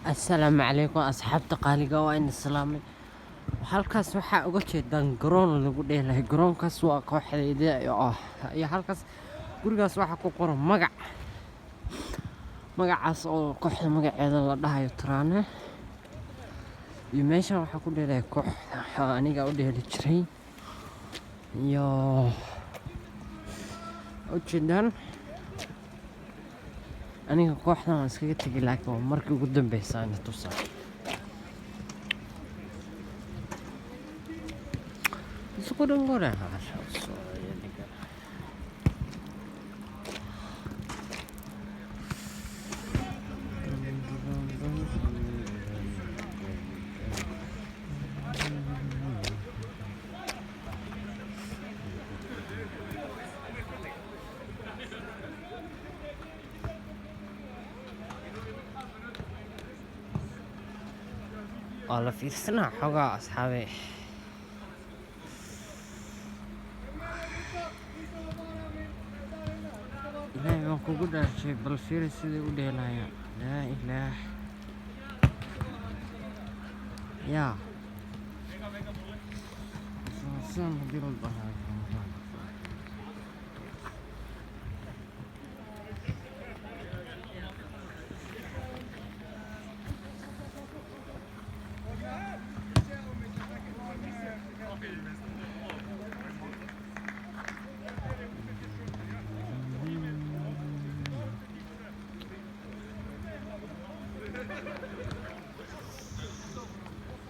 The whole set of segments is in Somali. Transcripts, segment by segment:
السلام عليكم أصحابتا qaaliga waa in islaamay halkaas waxaa uga jeedaan garoon lagu dheelahay garoonkaas waa kooxdayda iyo halkaas gurigaas waxaa ku qoran magacaas oo kooxda magaceeda la dhahayo Taraane iyo meeshan waxaa ku dheelahay koox aniga u dheeli jiray iyo ujeedaan aniga kooxdan waan iskaga tegay laakiin waa markii ugu dambeysay aan tusaa isku dhangore على في سنة حقا أصحابي لا يمكن قدر شيء بالفير سيدي ودي لا إله يا سان مدير الظهر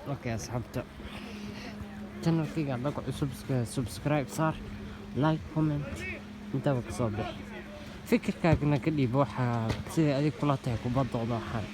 اوكي اصحابتا channel كيغا دقو سبسكرايب صار لايك كومنت انت بك صبح فكركاغنا كديب waxa sida adig kula tahay kubada waxaan